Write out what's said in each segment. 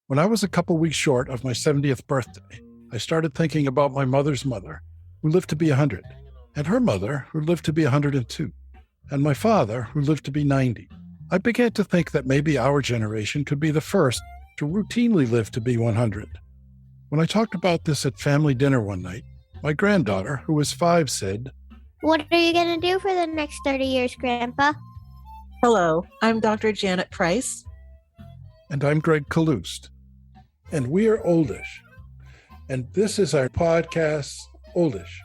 When I was a couple weeks short of my 70th birthday, I started thinking about my mother's mother, who lived to be 100, and her mother, who lived to be 102, and my father, who lived to be 90. I began to think that maybe our generation could be the first to routinely live to be 100. When I talked about this at family dinner one night, my granddaughter, who was 5, said, "What are you going to do for the next 30 years, Grandpa?" Hello, I'm Dr. Janet Price. And I'm Gregg Kaloust. And we are Oldish. And this is our podcast, Oldish.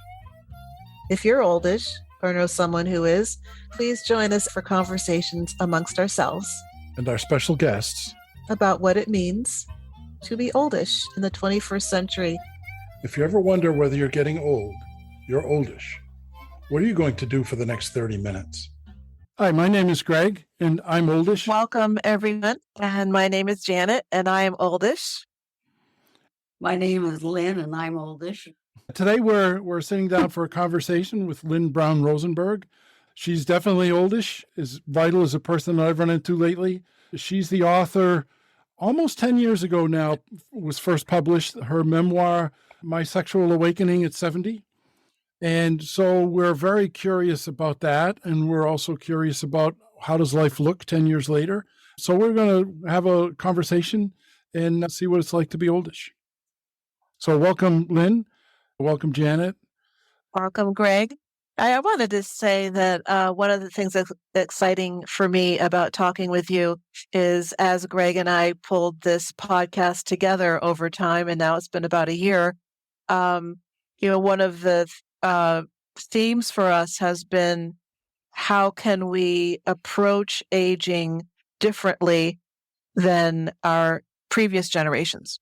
If you're oldish or know someone who is, please join us for conversations amongst ourselves And our special guests about what it means to be oldish in the 21st century. If you ever wonder whether you're getting old, you're oldish. What are you going to do for the next 30 minutes? Hi, my name is Greg, and I'm oldish. Welcome, everyone. And my name is Janet, and I am oldish. My name is Lynn, and I'm oldish. Today, we're sitting down for a conversation with Lynn Brown Rosenberg. She's definitely oldish, as vital as a person that I've run into lately. She's the author, almost 10 years ago now, was first published, her memoir, My Sexual Awakening at 70. And so we're very curious about that. And we're also curious about how does life look 10 years later. So we're going to have a conversation and see what it's like to be oldish. So welcome, Lynn. Welcome, Janet. Welcome, Greg. I wanted to say that one of the things that's exciting for me about talking with you is as Greg and I pulled this podcast together over time, and now it's been about a year, one of the themes for us has been how can we approach aging differently than our previous generations?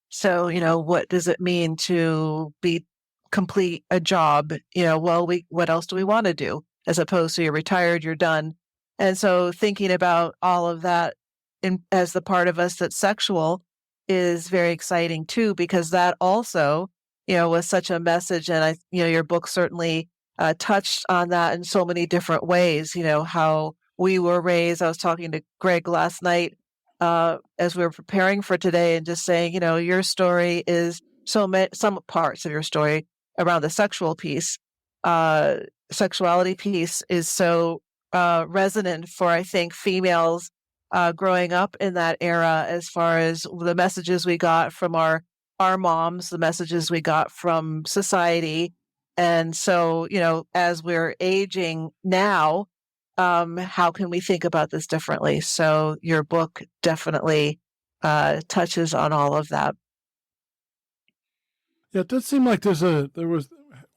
So, what does it mean to complete a job? What else do we want to do? As opposed to you're retired, you're done. And so thinking about all of that as the part of us that's sexual is very exciting too, because that also, was such a message. And your book certainly touched on that in so many different ways, how we were raised. I was talking to Greg last night as we were preparing for today and just saying, your story is some parts of your story around the sexual piece, sexuality piece is so resonant for, I think, females growing up in that era, as far as the messages we got from our moms, the messages we got from society. And so, as we're aging now, how can we think about this differently? So your book definitely touches on all of that. Yeah, it does seem like there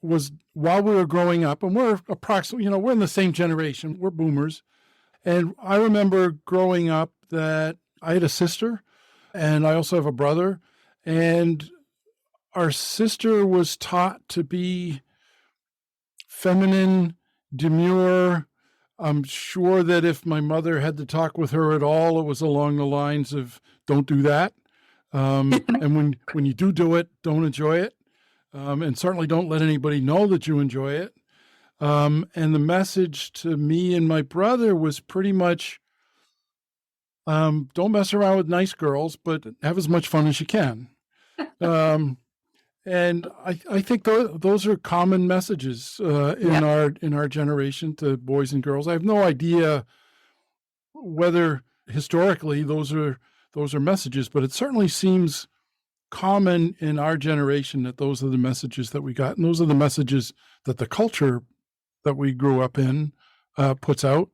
was while we were growing up, and we're approximately, we're in the same generation, we're boomers. And I remember growing up that I had a sister and I also have a brother, and our sister was taught to be feminine, demure. I'm sure that if my mother had to talk with her at all, it was along the lines of, don't do that. And when you do it, don't enjoy it. And certainly don't let anybody know that you enjoy it. And the message to me and my brother was pretty much, don't mess around with nice girls, but have as much fun as you can. And I think those are common messages in our generation to boys and girls. I have no idea whether historically those are messages, but it certainly seems common in our generation that those are the messages that we got. And those are the messages that the culture that we grew up in puts out.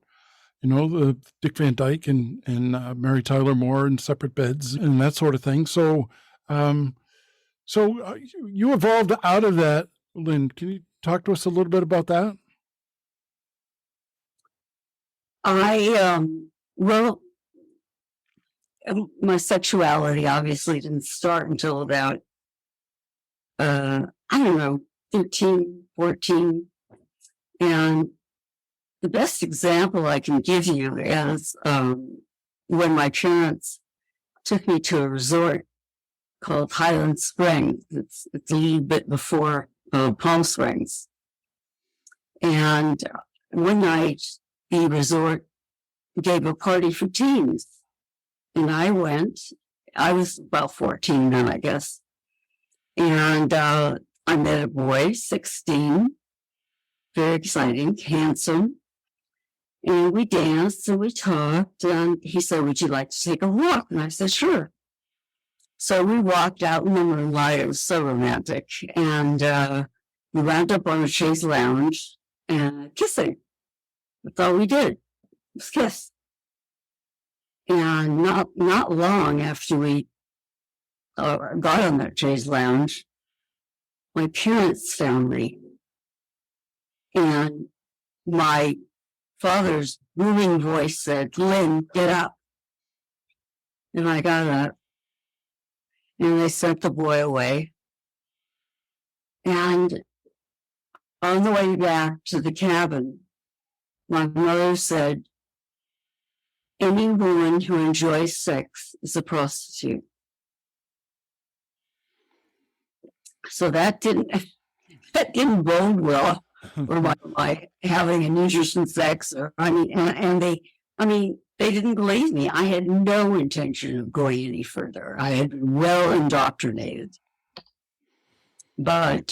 The Dick Van Dyke and Mary Tyler Moore and separate beds and that sort of thing. So, you evolved out of that, Lynn. Can you talk to us a little bit about that? My sexuality obviously didn't start until about, 13, 14. And the best example I can give you is when my parents took me to a resort called Highland Springs. It's a little bit before Palm Springs. And one night, the resort gave a party for teens. And I went, I was about 14 then, I guess. And I met a boy, 16, very exciting, handsome. And we danced and we talked. And he said, would you like to take a walk? And I said, sure. So we walked out in the moonlight. It was so romantic. And we wound up on a chaise lounge and kissing. That's all we did, was kiss. And not long after we got on that chaise lounge, my parents found me. And my father's booming voice said, Lynn, get up. And I got up. And they sent the boy away. And on the way back to the cabin, my mother said, any woman who enjoys sex is a prostitute. So that didn't bode well for my having an interest in sex. They didn't believe me. I had no intention of going any further. I had been well indoctrinated. But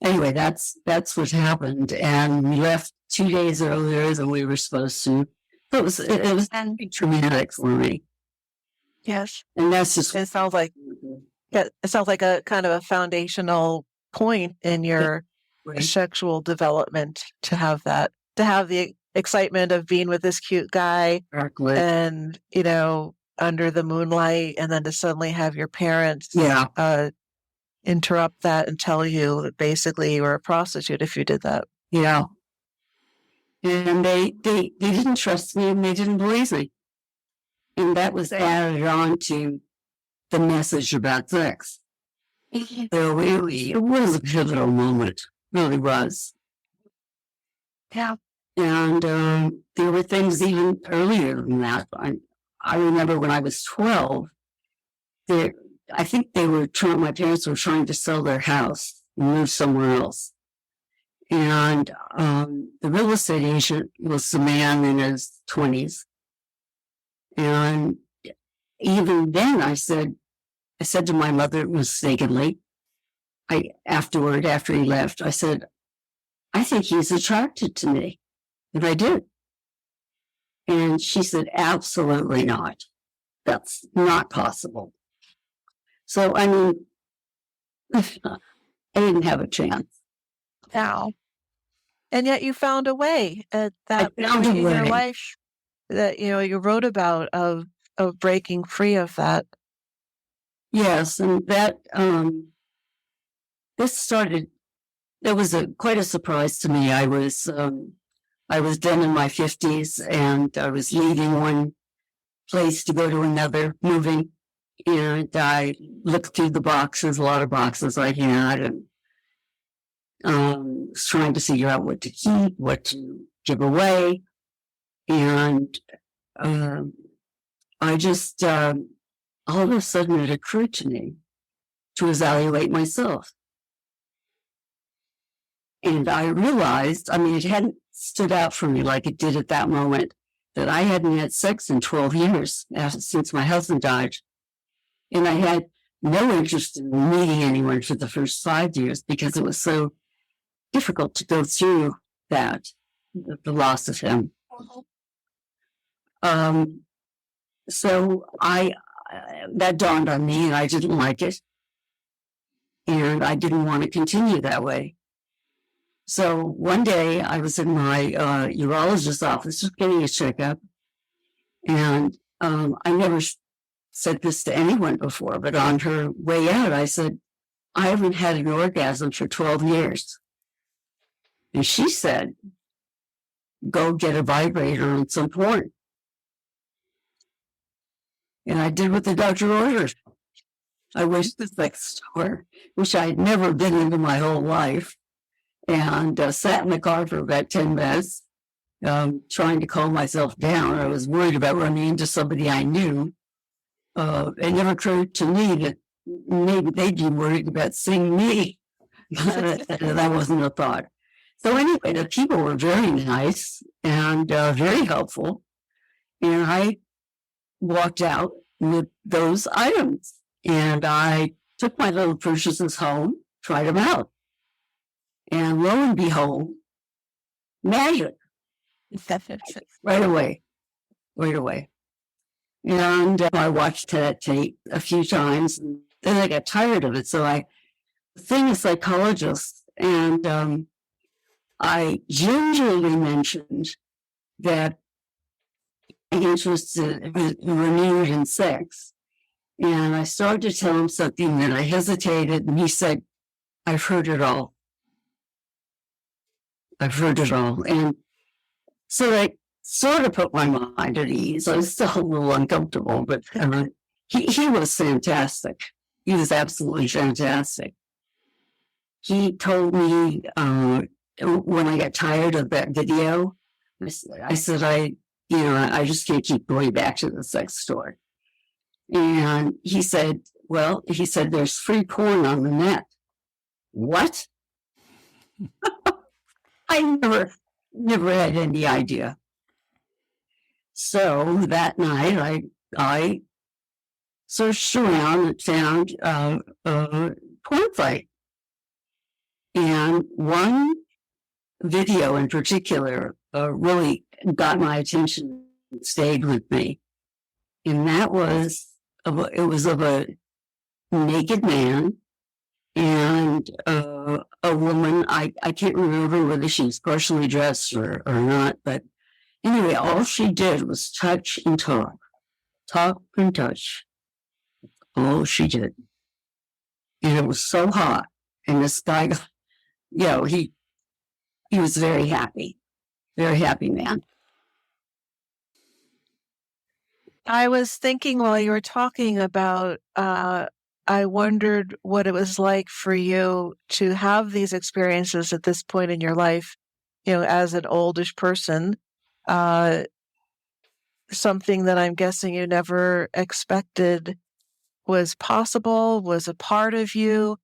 anyway, that's what happened. And we left 2 days earlier than we were supposed to. It was traumatic for me. Yes. And that's just It sounds like a kind of a foundational point in your sexual development to have the excitement of being with this cute guy and, under the moonlight, and then to suddenly have your parents interrupt that and tell you that basically you were a prostitute if you did that. Yeah. And they didn't trust me and they didn't believe me. And that was added on to the message about sex. So it was a pivotal moment. Really was. Yeah. And there were things even earlier than that. I remember when I was 12, I think my parents were trying to sell their house and move somewhere else. And the real estate agent was a man in his 20s. And even then I said to my mother mistakenly, after he left, I said, I think he's attracted to me. And I did. And she said, absolutely not. That's not possible. So, I didn't have a chance. Now. And yet you found a way at that point in your life that, you wrote about of breaking free of that. Yes. And that, that was quite a surprise to me. I was then in my 50s and I was leaving one place to go to another, moving. And I looked through a lot of boxes I had, and was trying to figure out what to keep, what to give away. And I just, all of a sudden it occurred to me to evaluate myself. And I realized, it hadn't stood out for me like it did at that moment, that I hadn't had sex in 12 years since my husband died. And I had no interest in meeting anyone for the first 5 years because it was so difficult to go through that, the loss of him. So that dawned on me and I didn't like it. And I didn't want to continue that way. So one day I was in my urologist's office just getting a checkup. And I never said this to anyone before, but on her way out, I said, I haven't had an orgasm for 12 years. And she said, go get a vibrator and some porn. And I did what the doctor ordered. I went to the sex store, which I had never been into my whole life, and sat in the car for about 10 minutes, trying to calm myself down. I was worried about running into somebody I knew. It never occurred to me that maybe they'd be worried about seeing me. That wasn't a thought. So anyway, the people were very nice and very helpful. And I walked out with those items. And I took my little purchases home, tried them out. And lo and behold, magic. Right away. And I watched that tape a few times, and then I got tired of it. So I, seeing a psychologist, and I gingerly mentioned that my interest renewed in sex. And I started to tell him something, and I hesitated, and he said, I've heard it all. And so I sort of put my mind at ease. I was still a little uncomfortable, but he was fantastic. He was absolutely fantastic. He told me when I got tired of that video, I said, I just can't keep going back to the sex store. And he said, there's free porn on the net. What? I never had any idea. So that night I searched around and found a porn site. And one video in particular really got my attention and stayed with me. And that was, it was of a naked man and a woman. I can't remember whether she was partially dressed or not, but anyway, all she did was touch and talk and touch. All she did. And it was so hot. And this guy, he was very happy man. I was thinking while you were talking about, I wondered what it was like for you to have these experiences at this point in your life, as an oldish person, something that I'm guessing you never expected was possible, was a part of you.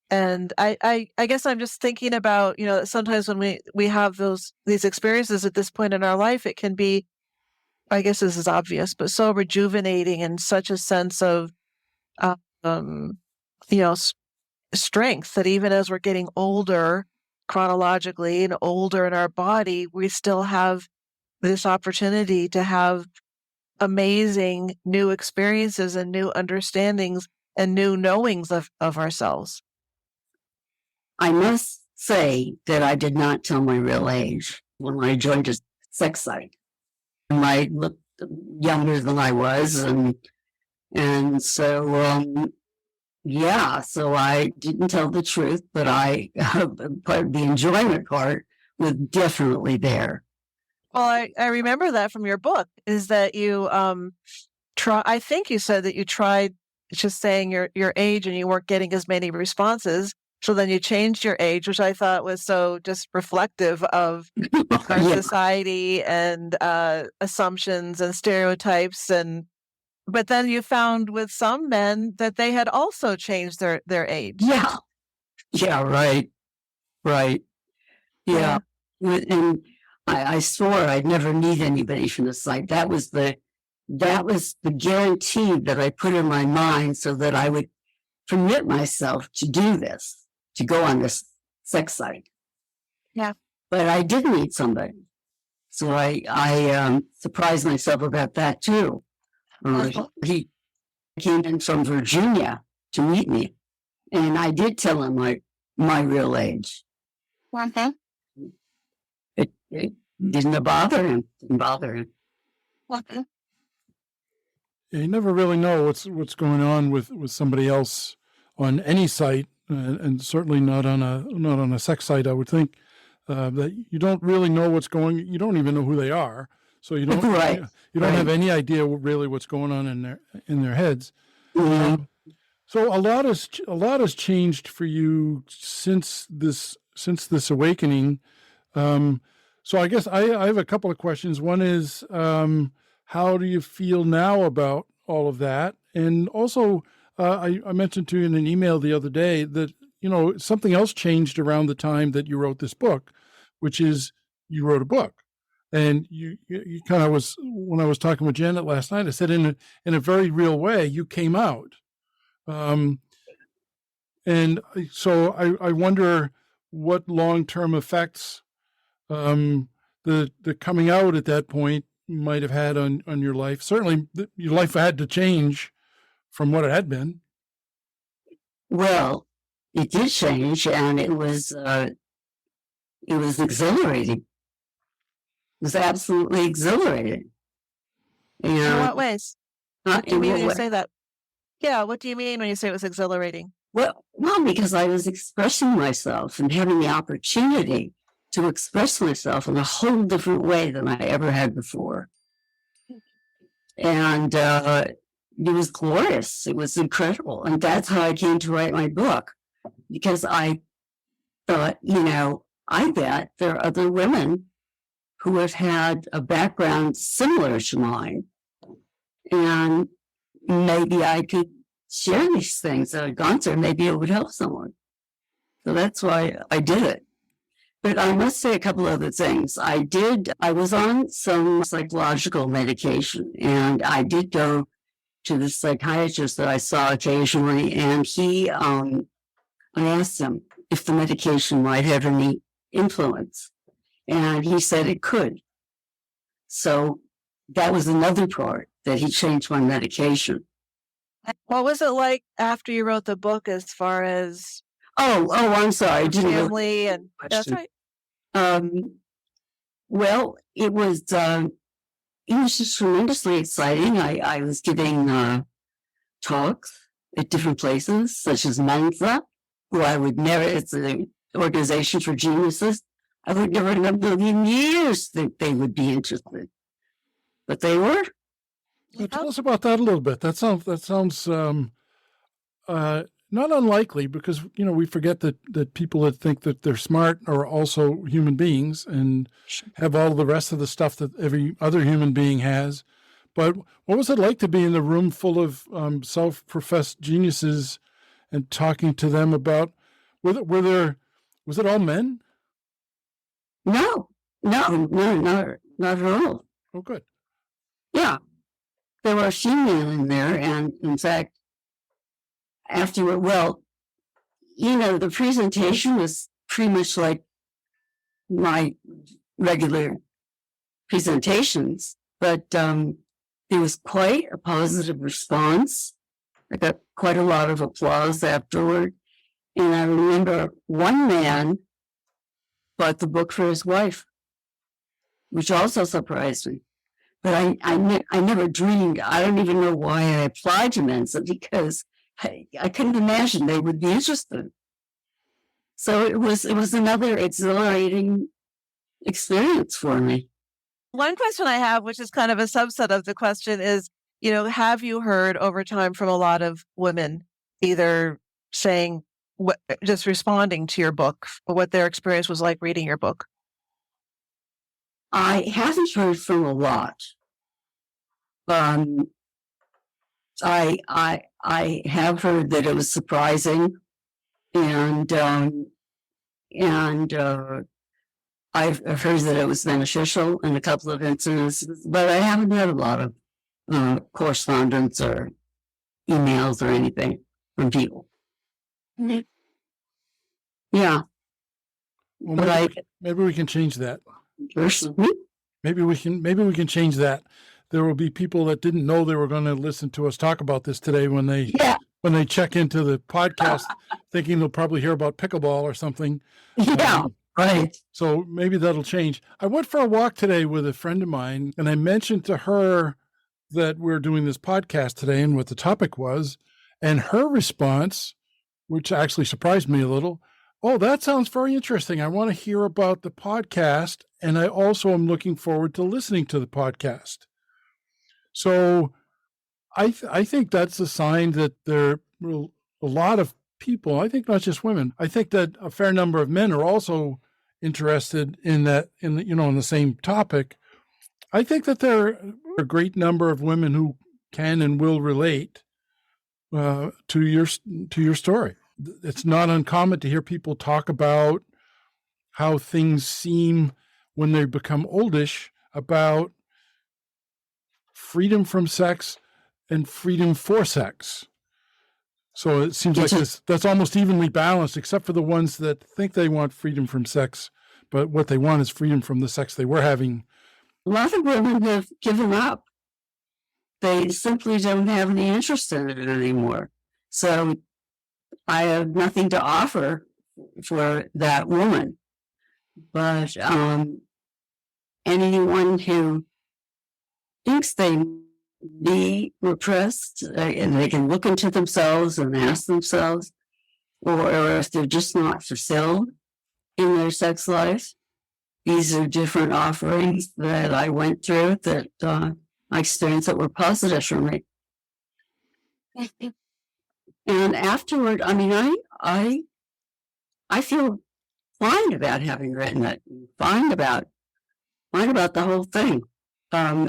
And I guess I'm just thinking about, sometimes when we have these experiences at this point in our life, it can be, I guess this is obvious, but so rejuvenating and such a sense of, strength that even as we're getting older chronologically and older in our body, we still have this opportunity to have amazing new experiences and new understandings and new knowings of ourselves. I must say that I did not tell my real age when I joined a sex site. I looked younger than I was, and so so I didn't tell the truth, but the enjoyment part was definitely there. Well, I remember that from your book, is that you I think you said that you tried just saying your age and you weren't getting as many responses. So then you changed your age, which I thought was so just reflective of our society and assumptions and stereotypes. But then you found with some men that they had also changed their age. Yeah, right. Yeah. And I swore I'd never need anybody from the site. That was the guarantee that I put in my mind so that I would permit myself to do this. To go on this sex site. Yeah. But I did meet somebody. So I surprised myself about that too. He came in from Virginia to meet me. And I did tell him my real age. Okay. It didn't bother him. Okay. You never really know what's going on with somebody else on any site. And certainly not on a sex site. I would think that you don't really know what's going. You don't even know who they are, so you don't. You don't have any idea really what's going on in their heads. Mm-hmm. So a lot has changed for you since this awakening. So I guess I have a couple of questions. One is, how do you feel now about all of that, and also. I mentioned to you in an email the other day that, something else changed around the time that you wrote this book, which is you wrote a book. And you kind of was, when I was talking with Janet last night, I said in a very real way, you came out. And so I wonder what long-term effects the coming out at that point might have had on your life. Certainly your life had to change from what it had been. Well, it did change, and it was exhilarating. It was absolutely exhilarating. In And what ways? What do you mean when you say that? Yeah, what do you mean when you say it was exhilarating? Well, because I was expressing myself and having the opportunity to express myself in a whole different way than I ever had before. And it was glorious. It was incredible. And that's how I came to write my book, because I thought, I bet there are other women who have had a background similar to mine. And maybe I could share these things that I've gone through. Maybe it would help someone. So that's why I did it. But I must say a couple other things. I was on some psychological medication, and I did go to the psychiatrist that I saw occasionally, and I asked him if the medication might have any influence, and he said it could. So that was another part, that he changed my medication. What was it like after you wrote the book, as far as I'm sorry. I didn't know family and that's question. right. Well, it was just tremendously exciting. I was giving talks at different places, such as Mensa, who I would never, it's an organization for geniuses. I would never in a million years think they would be interested. But they were. Well, tell us about that a little bit. That sounds not unlikely, because we forget that people that think that they're smart are also human beings and have all the rest of the stuff that every other human being has. But what was it like to be in the room full of self-professed geniuses and talking to them about? Was it all men? No, not at all. Oh, good. Yeah, there were a few men in there, and in fact, afterward, the presentation was pretty much like my regular presentations, but there was quite a positive response. I got quite a lot of applause afterward, and I remember one man bought the book for his wife, which also surprised me. But I never dreamed. I don't even know why I applied to Mensa, because I couldn't imagine they would be interested. So it was another exhilarating experience for me. One question I have, which is kind of a subset of the question, is, have you heard over time from a lot of women either saying, just responding to your book, or what their experience was like reading your book? I haven't heard from a lot. I have heard that it was surprising, and I've heard that it was beneficial in a couple of instances, but I haven't had a lot of correspondence or emails or anything from people. Mm-hmm. Yeah. Well, but maybe we can change that. Personally, Maybe we can change that. There will be people that didn't know they were going to listen to us talk about this today when they check into the podcast, thinking they'll probably hear about pickleball or something. Yeah, right. So maybe that'll change. I went for a walk today with a friend of mine, and I mentioned to her that we're doing this podcast today and what the topic was, and her response, which actually surprised me a little, "Oh, that sounds very interesting. I want to hear about the podcast, and I also am looking forward to listening to the podcast." So I think that's a sign that there are a lot of people, I think not just women, I think that a fair number of men are also interested in that, in the same topic. I think that there are a great number of women who can and will relate to your story. It's not uncommon to hear people talk about how things seem when they become oldish. about freedom from sex and freedom for sex. So it seems like that's almost evenly balanced, except for the ones that think they want freedom from sex, but what they want is freedom from the sex they were having. A lot of women have given up. They simply don't have any interest in it anymore. So I have nothing to offer for that woman. But anyone who thinks they be repressed and they can look into themselves and ask themselves, or if they're just not fulfilled in their sex life, these are different offerings that I went through that I experienced that were positive for me. And afterward, I mean, I feel fine about having written it. Fine about the whole thing. I'm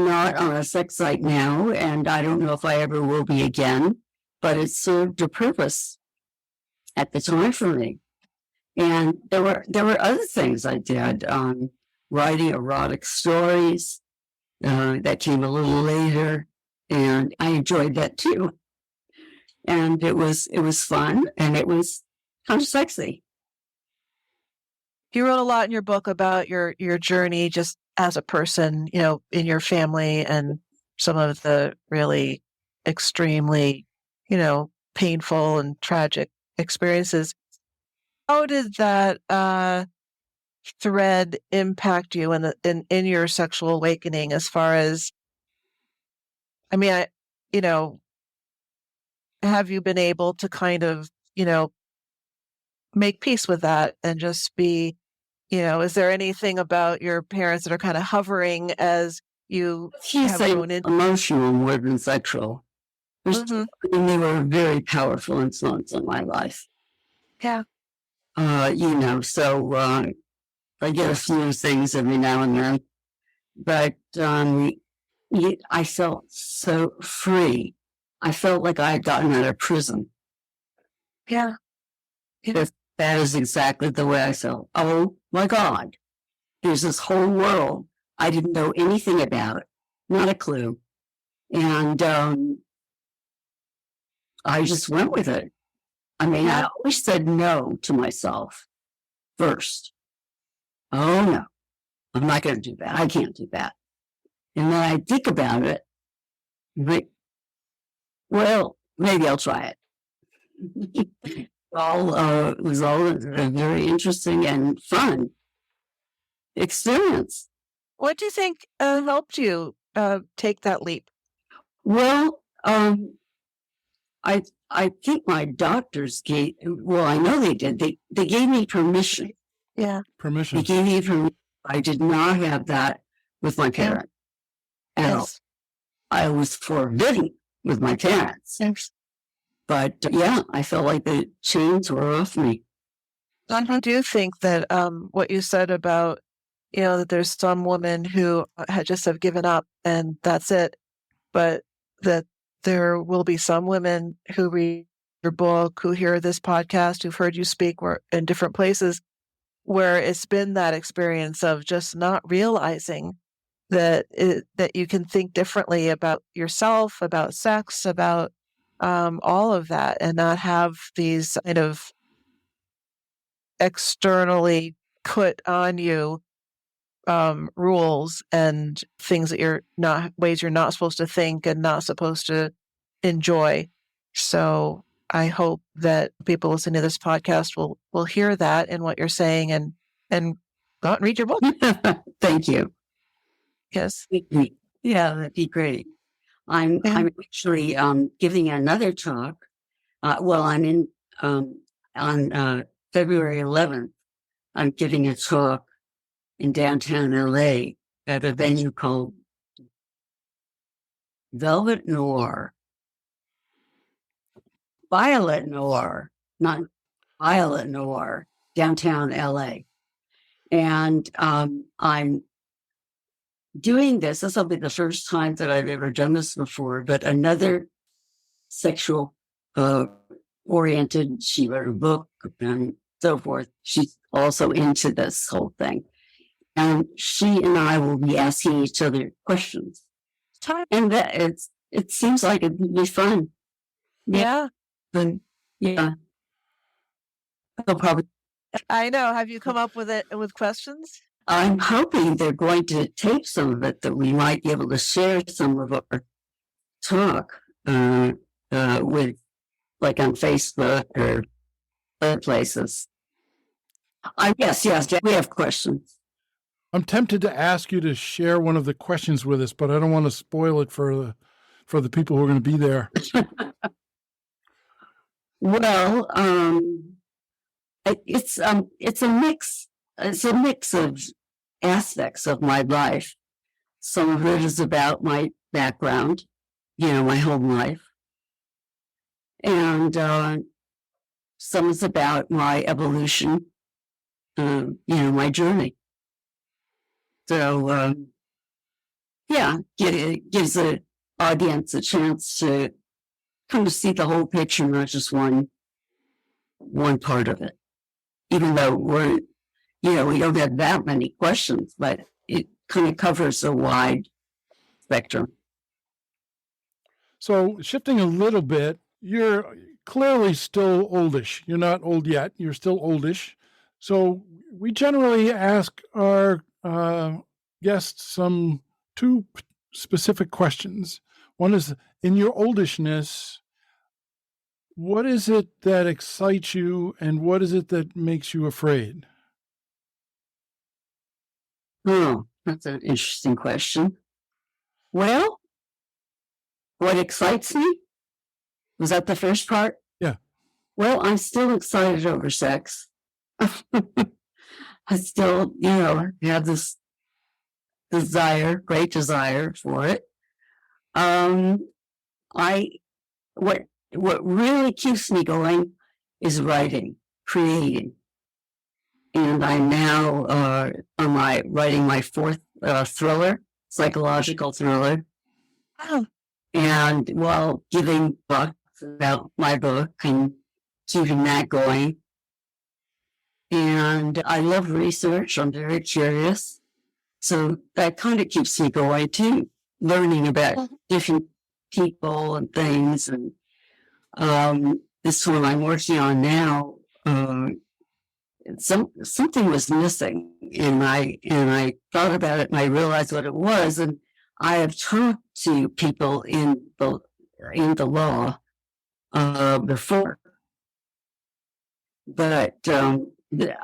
not on a sex site now, and I don't know if I ever will be again. But it served a purpose at the time for me. And there were other things I did. Writing erotic stories that came a little later, and I enjoyed that too. And it was fun, and it was kind of sexy. You wrote a lot in your book about your journey just as a person, you know, in your family and some of the really extremely, you know, painful and tragic experiences. How did that thread impact you in your sexual awakening? As far as, I mean, have you been able to kind of, you know, make peace with that and just be, you know, is there anything about your parents that are kind of hovering as you have grown into emotional more than sexual? Mm-hmm. And they were a very powerful influence on my life. Yeah. You know, so I get a few things every now and then, but I felt so free. I felt like I had gotten out of prison. Yeah. That is exactly the way I felt. Oh my God, there's this whole world I didn't know anything about, not a clue. And I just went with it. I mean, I always said no to myself first. Oh no, I'm not going to do that. I can't do that. And then I think about it, like, well, maybe I'll try it. It was all a very interesting and fun experience. What do you think helped you take that leap? Well, I think my doctors I know they did. They gave me permission. Yeah. Permission. They gave me permission. I did not have that with my parents. Yes. I was forbidden with my parents. Yes. But I felt like the chains were off me. I do think that what you said about, you know, that there's some women who just have given up and that's it, but that there will be some women who read your book, who hear this podcast, who've heard you speak in different places, where it's been that experience of just not realizing that you can think differently about yourself, about sex, about all of that, and not have these kind of externally put on you rules and things that ways you're not supposed to think and not supposed to enjoy. So I hope that people listening to this podcast will hear that in what you're saying and go out and read your book. Thank you. Yes. Yeah, that'd be great. I'm actually giving another talk. I'm in on February 11th. I'm giving a talk in downtown LA at a venue called Violet Noir, not Violet Noir, downtown LA. And I'm doing this. This will be the first time that I've ever done this before, but another sexual oriented, she wrote a book and so forth. She's also into this whole thing. and she and I will be asking each other questions. And it seems like it'd be fun. Yeah, But yeah, they'll probably. I know. Have you come up with it with questions? I'm hoping they're going to tape some of it, that we might be able to share some of our talk with, like, on Facebook or other places. Yes, we have questions. I'm tempted to ask you to share one of the questions with us, but I don't want to spoil it for the people who are going to be there. Well, it's a mix. It's a mix of aspects of my life. Some of it is about my background, my home life, and some is about my evolution, my journey. So, it gives the audience a chance to kind of see the whole picture, not just one part of it. Even though we don't have that many questions, but it kind of covers a wide spectrum. So shifting a little bit, you're clearly still oldish. You're not old yet. You're still oldish. So we generally ask our guests two specific questions. One is, in your oldishness, what is it that excites you and what is it that makes you afraid? Oh, that's an interesting question. Well, what excites me? Was that the first part? Yeah. Well, I'm still excited over sex. I still, have this great desire for it. What really keeps me going is writing, creating. And I'm now writing my fourth thriller, psychological thriller. Oh, And while giving talks about my book and keeping that going. And I love research. I'm very curious. So that kind of keeps me going too, learning about different people and things. And this one I'm working on now, something was missing, and I thought about it and I realized what it was. And I have talked to people in the law before, but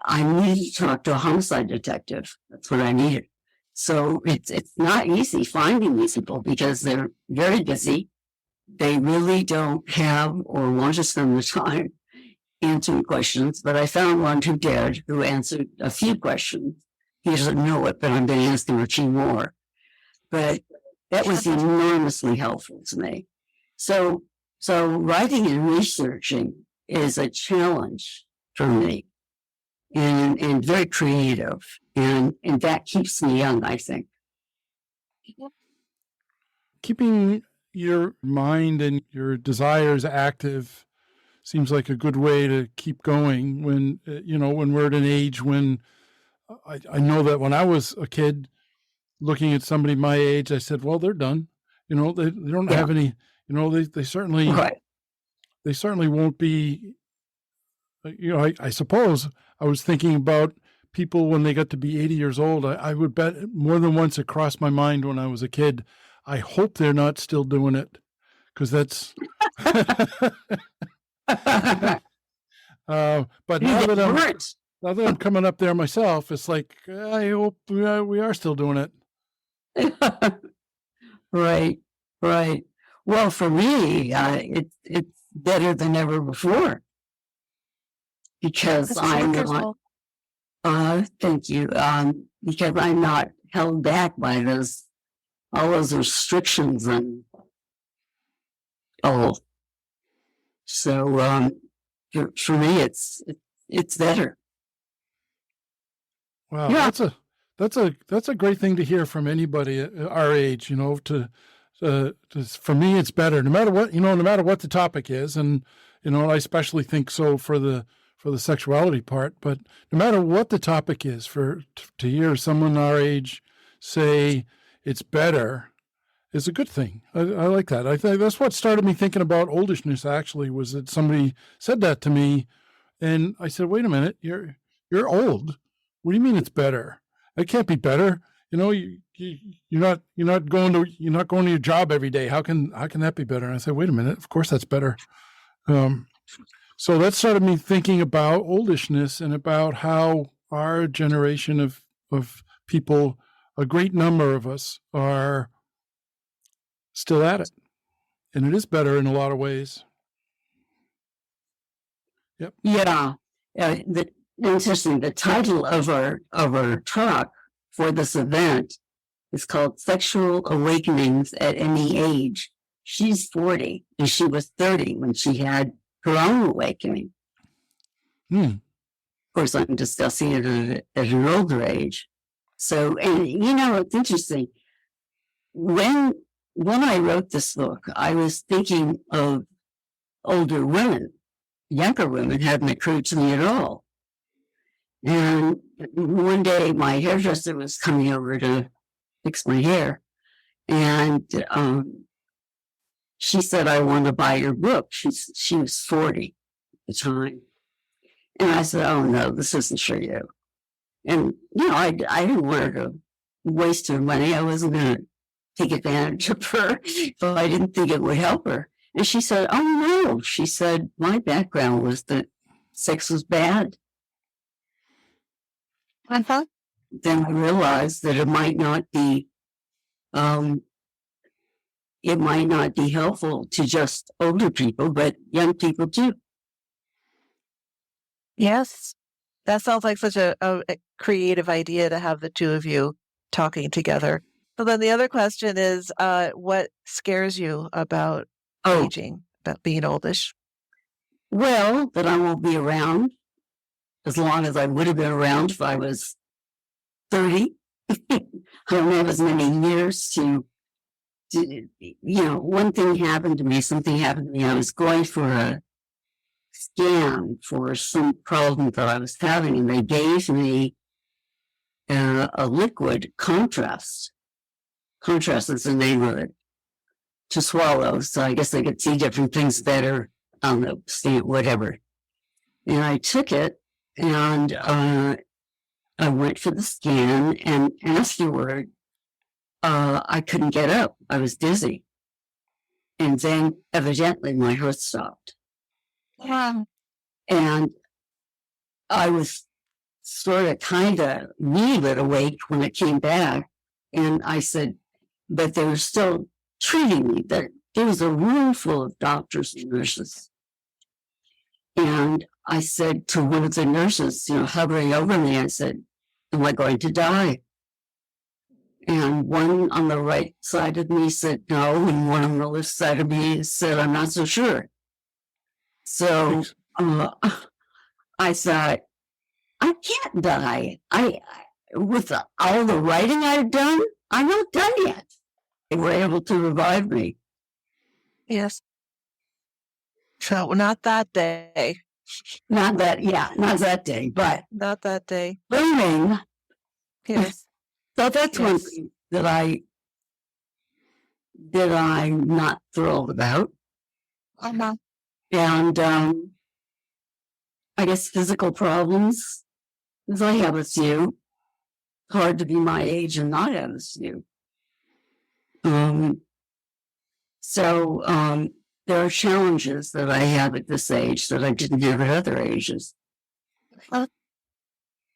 I needed to talk to a homicide detective. That's what I needed. So it's not easy finding these people because they're very busy. They really don't have or want to spend the time answering questions. But I found one who did, who answered a few questions. He doesn't know it, but I'm going to ask him a few more. But that was enormously helpful to me. So writing and researching is a challenge for me, and very creative, and that keeps me young, I think. Keeping your mind and your desires active seems like a good way to keep going when we're at an age when I know that when I was a kid looking at somebody my age, I said, well, they're done. They don't have any, they certainly, Right. they certainly won't be, I suppose I was thinking about people when they got to be 80 years old. I would bet more than once it crossed my mind when I was a kid. I hope they're not still doing it, because that's, but now that I'm coming up there myself, it's like, I hope we are still doing it. Right. Well, for me, it's better than ever before, because that's I'm wonderful. not. Thank you. Because I'm not held back by all those restrictions and all. So for me, it's better. Wow, Yeah. that's a great thing to hear from anybody at our age. For me, it's better no matter what the topic is, and I especially think so for the for the sexuality part. But no matter what the topic is, to hear someone our age say it's better is a good thing. I like that. I think that's what started me thinking about oldishness, actually, was that somebody said that to me. And I said, wait a minute, you're old. What do you mean it's better? It can't be better. You know, you're not going to your job every day. How can that be better? And I said, wait a minute, of course that's better. So that started me thinking about oldishness and about how our generation of people, a great number of us, are still at it. And it is better in a lot of ways. Yep. Yeah. Interesting. The title of our talk for this event is called Sexual Awakenings at Any Age. She's 40 and she was 30 when she had her own awakening. Of course, I'm discussing it at an older age. So, and it's interesting. When I wrote this book, I was thinking of older women. Younger women hadn't occurred to me at all. And one day my hairdresser was coming over to fix my hair. And she said, I want to buy your book. She was 40 at the time. And I said, oh no, this isn't for you. And, I didn't want her to waste her money. I wasn't going to take advantage of her, but I didn't think it would help her. And she said, oh no. She said, my background was that sex was bad. Uh-huh. Then I realized that it might not be helpful to just older people, but young people too. Yes. That sounds like such a creative idea to have the two of you talking together. So then the other question is, what scares you about aging, about being oldish? Well, that I won't be around as long as I would have been around if I was 30. I don't have as many years to one thing happened to me, something happened to me. I was going for a scan for some problem that I was having, and they gave me a liquid contrast. Contrast is the name of it, to swallow. So I guess I could see different things better on the scan, whatever. And I took it, and I went for the scan, and afterward, I couldn't get up. I was dizzy. And then evidently my heart stopped. Yeah. And I was sort of kind of really awake when it came back. And I said, but they were still treating me. There was a room full of doctors and nurses. And I said to one of the nurses, hovering over me, I said, am I going to die? And one on the right side of me said no, and one on the left side of me said, I'm not so sure. So I thought, I can't die. With all the writing I've done, I'm not done yet. They were able to revive me. Yes. So not that day. Not that day, but Not that day. learning. Yes. So that's one Yes. thing that I'm not thrilled about. Uh-huh. And I guess physical problems, because I have a few. Hard to be my age and not have a few. So there are challenges that I have at this age that I didn't have at other ages. In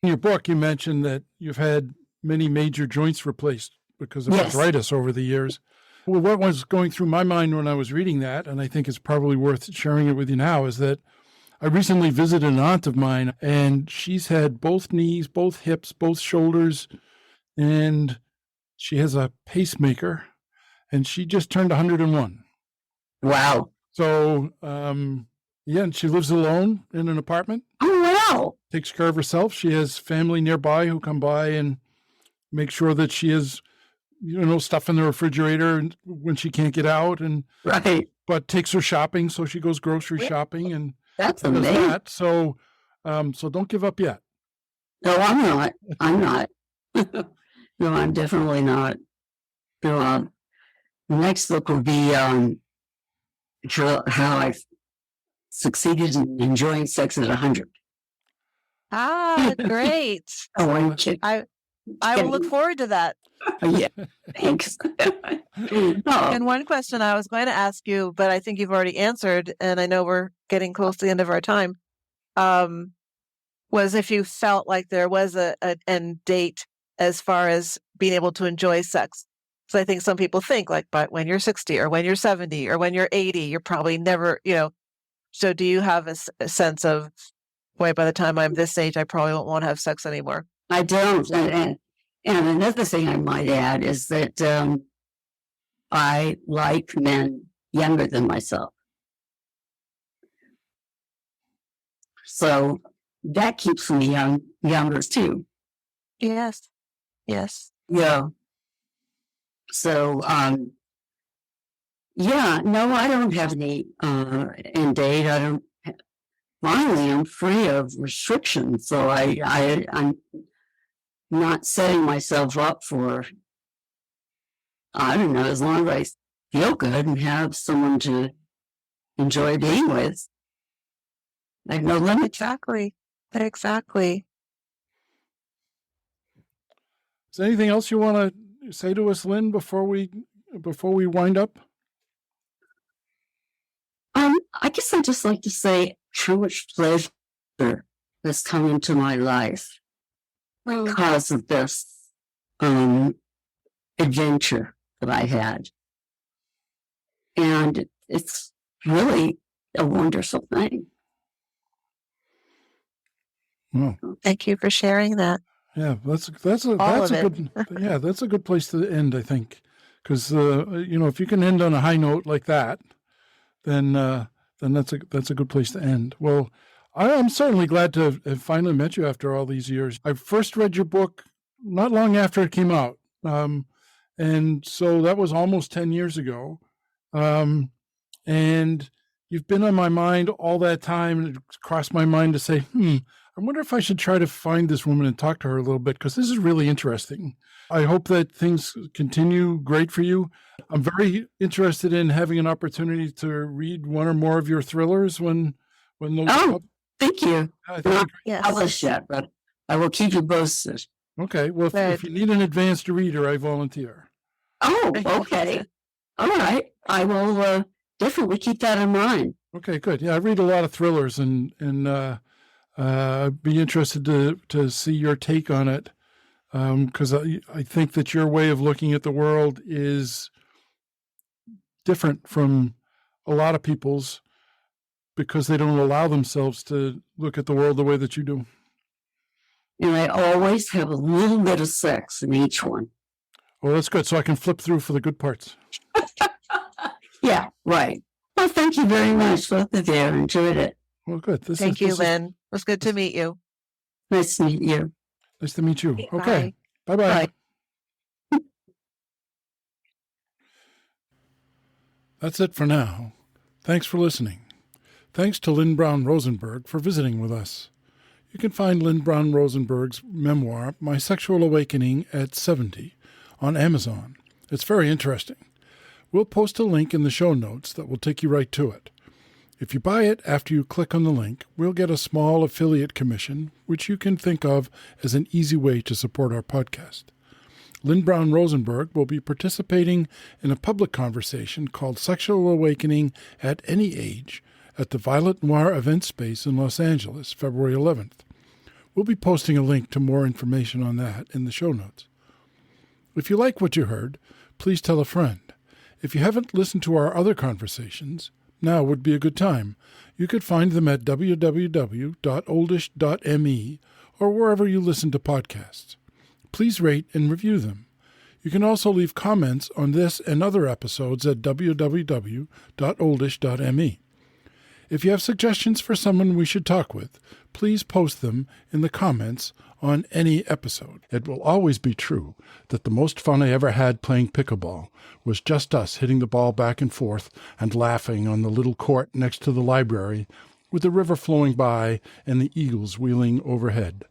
your book, you mentioned that you've had many major joints replaced because of Yes. arthritis over the years. Well, what was going through my mind when I was reading that, and I think it's probably worth sharing it with you now, is that I recently visited an aunt of mine, and she's had both knees, both hips, both shoulders, and she has a pacemaker, and she just turned 101. Wow. So, and she lives alone in an apartment, Oh, wow. takes care of herself. She has family nearby who come by and make sure that she has, stuff in the refrigerator when she can't get out, Right. but takes her shopping. So she goes grocery shopping and That's does amazing. that. So So don't give up yet. No, I'm not. I'm not. No, I'm definitely not. No, the next book will be how I succeeded in enjoying sex at 100. Ah, great. Oh, I'm kidding. I will look forward to that. Yeah, thanks. Oh, And one question I was going to ask you, but I think you've already answered, and I know we're getting close to the end of our time, was if you felt like there was an end date as far as being able to enjoy sex. So I think some people think like, but when you're 60 or when you're 70 or when you're 80, you're probably never, so do you have a sense of, boy, by the time I'm this age, I probably won't want to have sex anymore? I don't. And another thing I might add is that I like men younger than myself. So that keeps me younger too. Yes. Yes. Yeah. So, no, I don't have any end date. Finally, I'm free of restrictions. So I'm not setting myself up for, I don't know, as long as I feel good and have someone to enjoy being with. I have no limit. Exactly. Exactly. Is there anything else you want to say to us, Lynn, before we wind up? I guess I'd just like to say how much pleasure has come into my life because of this adventure that I had. And it's really a wonderful thing. Well, Thank you for sharing that. yeah, that's a good that's a good place to end, I think, because if you can end on a high note like that, then that's a good place to end. Well, I'm certainly glad to have finally met you after all these years. I first read your book not long after it came out, and so that was almost 10 years ago, and you've been on my mind all that time. It crossed my mind to say, I wonder if I should try to find this woman and talk to her a little bit, because this is really interesting. I hope that things continue great for you. I'm very interested in having an opportunity to read one or more of your thrillers when those come up. Thank you. I Yes. Published yet, but I will keep you posted. Okay, well, if you need an advanced reader, I volunteer. Oh, okay. All right. I will definitely keep that in mind. Okay, good. Yeah, I read a lot of thrillers, and I'd be interested to see your take on it, because I think that your way of looking at the world is different from a lot of people's, because they don't allow themselves to look at the world the way that you do. And I always have a little bit of sex in each one. Well, that's good. So I can flip through for the good parts. Yeah, right. Well, thank you very much, both of you. I enjoyed it. Well, good. Thank you, Lynn. It was good to meet you. Nice to meet you. Nice to meet you. Bye. Okay. Bye-bye. Bye. That's it for now. Thanks for listening. Thanks to Lynn Brown Rosenberg for visiting with us. You can find Lynn Brown Rosenberg's memoir, My Sexual Awakening at 70, on Amazon. It's very interesting. We'll post a link in the show notes that will take you right to it. If you buy it after you click on the link, we'll get a small affiliate commission, which you can think of as an easy way to support our podcast. Lynn Brown Rosenberg will be participating in a public conversation called Sexual Awakening at Any Age at the Violet Noir event space in Los Angeles, February 11th. We'll be posting a link to more information on that in the show notes. If you like what you heard, please tell a friend. If you haven't listened to our other conversations, now would be a good time. You could find them at www.oldish.me or wherever you listen to podcasts. Please rate and review them. You can also leave comments on this and other episodes at www.oldish.me. If you have suggestions for someone we should talk with, please post them in the comments on any episode. It will always be true that the most fun I ever had playing pickleball was just us hitting the ball back and forth and laughing on the little court next to the library with the river flowing by and the eagles wheeling overhead.